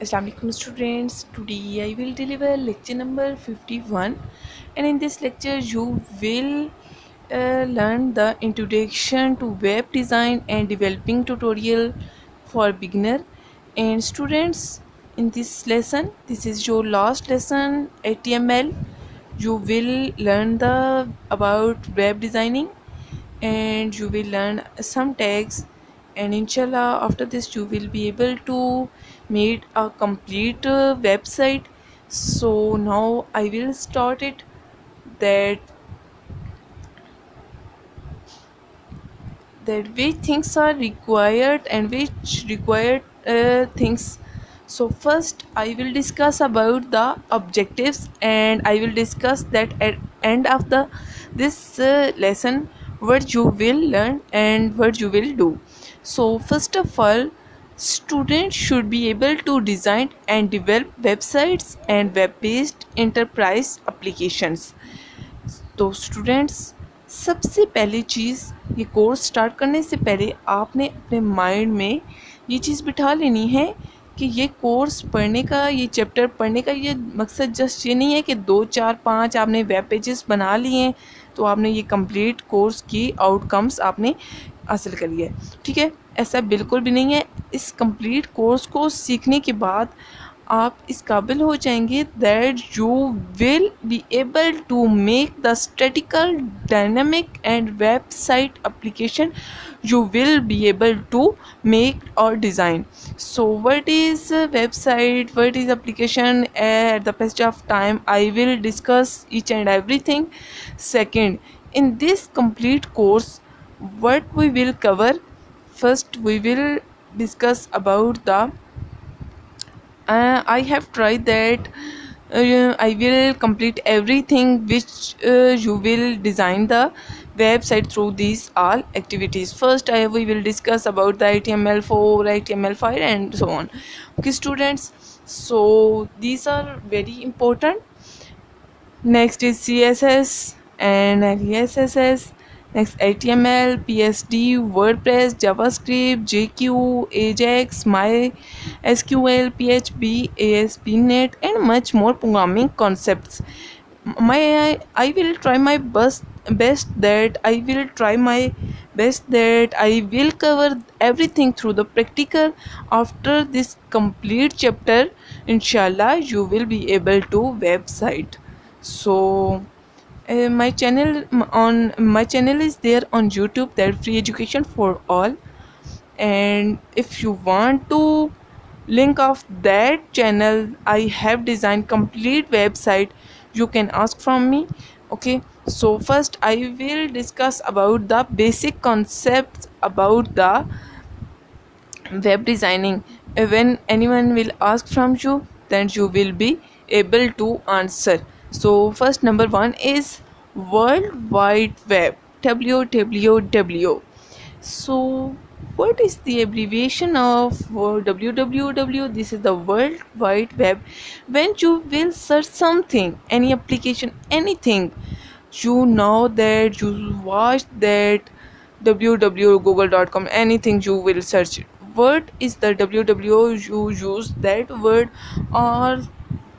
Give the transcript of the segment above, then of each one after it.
Assalamualaikum students. Today I will deliver lecture number 51, and in this lecture you will learn the introduction to web design and developing tutorial for beginner and students. In this lesson, this is your last lesson HTML. You will learn the about web designing, and you will learn some tags, and inshallah after this you will be able to make a complete website. So now I will start it, that which things are required and which required things. So first I will discuss about the objectives, and I will discuss that at end of the this lesson what you will learn and what you will do. So first of all, students should be able to design and develop websites and web-based enterprise applications. तो students, सबसे पहली चीज़, ये course start करने से पहले आपने अपने mind में ये चीज़ बिठा लेनी है कि ये कोर्स पढ़ने का, ये चैप्टर पढ़ने का ये मकसद जस्ट ये नहीं है कि 2 4 5 आपने वेब पेजेस बना लिए हैं तो आपने ये कंप्लीट कोर्स की आउटकम्स आपने हासिल कर लिया है। ठीक है, ऐसा बिल्कुल भी नहीं है। इस कंप्लीट कोर्स को सीखने के बाद आप इस काबिल हो जाएंगे that you will be able to make the statical dynamic and website application you will be able to make or design. So what is a website, what is application? At the passage of time I will discuss each and everything. Second, in this complete course what we will cover, first we will discuss about the I have tried that I will complete everything which you will design the website through these all activities. First we will discuss about the HTML4, HTML5 and so on. Okay students, so these are very important. Next is CSS and LESS. Next HTML, PSD, WordPress, JavaScript, JQ, Ajax, MySQL, PHP, ASP.NET and much more programming concepts. I will try my best that I will cover everything through the practical. After this complete chapter, inshallah you will be able to website. So my channel is there on YouTube, that free education for all, and if you want to link of that channel, I have designed complete website, you can ask from me. Okay, so first I will discuss about the basic concepts about the web designing. When anyone will ask from you, then you will be able to answer. So first, number one is World Wide Web, WWW. So what is the abbreviation of www? This is the World Wide Web. When you will search something, any application, anything, you know that you watch that www.google.com, anything you will search. What is the www? You use that word, or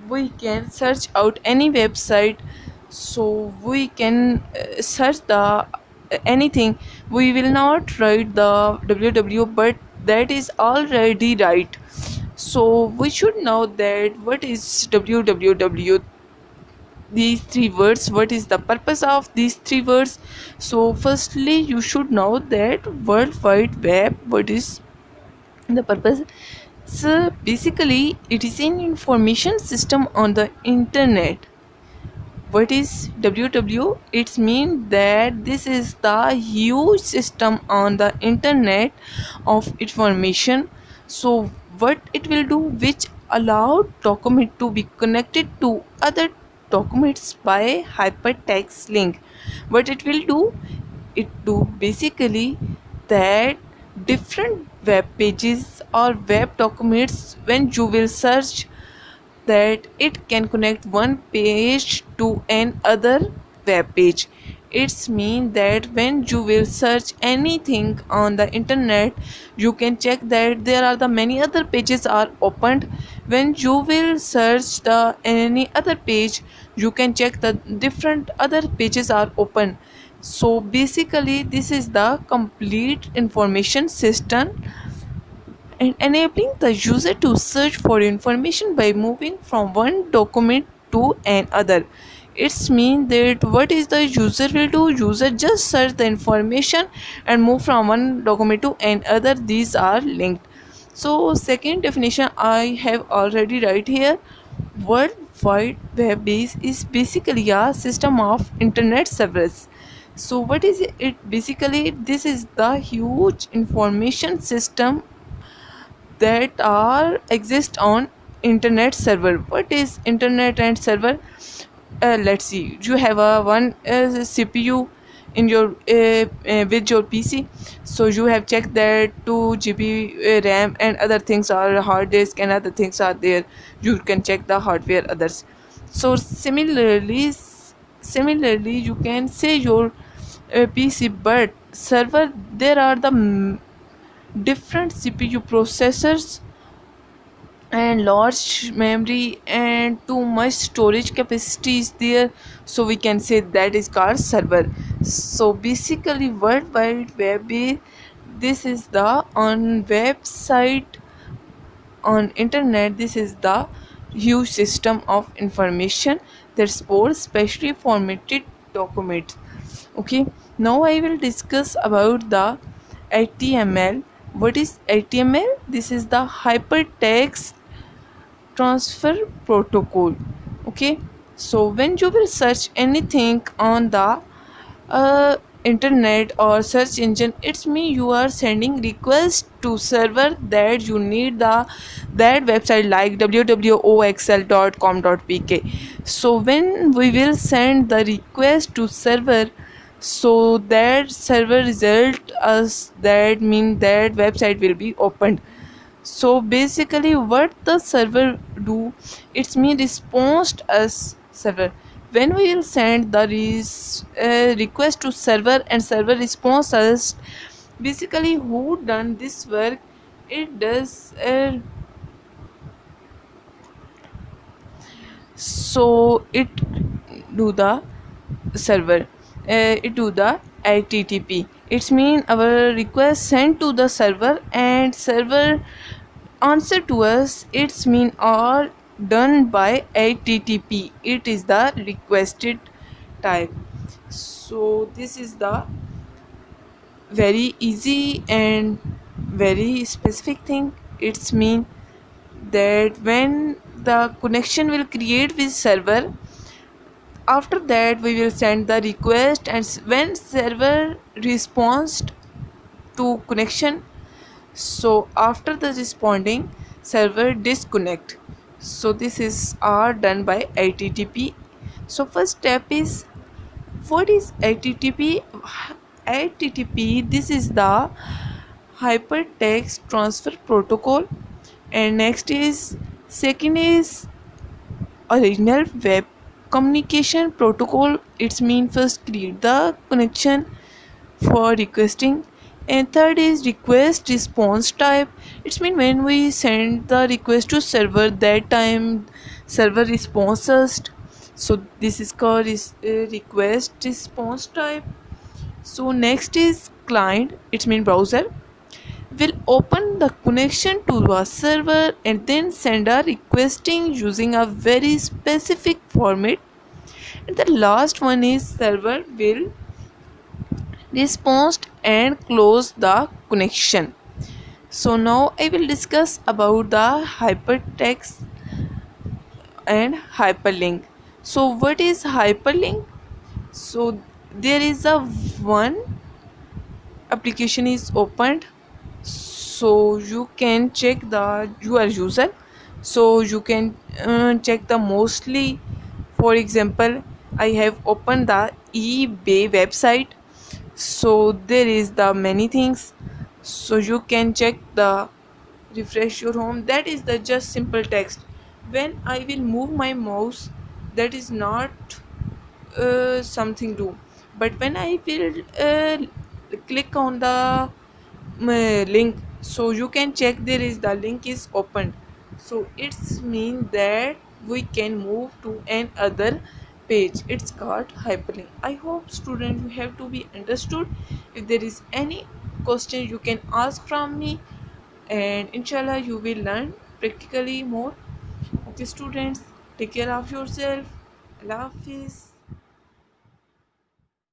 we can search out any website, so we can search the anything. We will not write the www, but that is already right. So we should know that what is www, these three words, what is the purpose of these three words. So firstly you should know that World Wide Web, what is the purpose. So basically it is an information system on the internet. What is www? It means that this is the huge system on the internet of information. So what it will do, which allow document to be connected to other documents by hypertext link. What it will do, it do basically that different web pages or web documents, when you will search, that it can connect one page to another web page. It's mean that when you will search anything on the internet, you can check that there are the many other pages are opened. When you will search the any other page, you can check the different other pages are open. So basically this is the complete information system and enabling the user to search for information by moving from one document to another. It's mean that what is the user will do, user just search the information and move from one document to another. These are linked. So second definition I have already right here. World Wide Web is basically a system of internet servers. So what is it? Basically this is the huge information system that are exist on internet server. What is internet and server? Let's see, you have a one cpu in your with your pc, so you have checked that 2 GB ram and other things are hard disk and other things are there. You can check the hardware others. So similarly you can say your pc, but server there are the different cpu processors and large memory and too much storage capacity is there, so we can say that is called server. So basically world wide web this is the on website on internet, this is the huge system of information that stores specially formatted documents. Okay, now I will discuss about the HTML. What is HTML? This is the hypertext transfer protocol. Okay, so when you will search anything on the internet or search engine, it's me you are sending request to server that you need the that website like www.oxl.com.pk. so when we will send the request to server, so that server result us that mean that website will be opened. So basically what the server do, it's me response as server. When we will send the request to server and server response us, basically who done this work, it does so it do the server, it do the http. It's mean our request sent to the server and server answer to us, it's mean all done by http. It is the requested type. So this is the very easy and very specific thing. It's mean that when the connection will create with server, after that we will send the request, and when server responds to connection, so after the responding server disconnect. So this is are done by http. So first step is, what is http? Http, this is the hypertext transfer protocol, and next is second is original web communication protocol. It's mean first create the connection for requesting, and third is request response type. It's mean when we send the request to server, that time server responses. So this is called request response type. So next is client, it mean browser will open the connection to a server and then send a requesting using a very specific format. And the last one is server will respond and close the connection. So now I will discuss about the hypertext and hyperlink. So what is hyperlink? So there is a one application is opened, so you can check the your user, so you can check the mostly. For example, I have opened the eBay website, so there is the many things, so you can check the refresh your home, that is the just simple text. When I will move my mouse, that is not something do. But when I will click on the link, so you can check there is the link is opened, so it's mean that we can move to another page. It's called hyperlink. I hope student you have to be understood. If there is any question you can ask from me, and inshallah you will learn practically more. Okay students, take care of yourself. Allah Hafiz.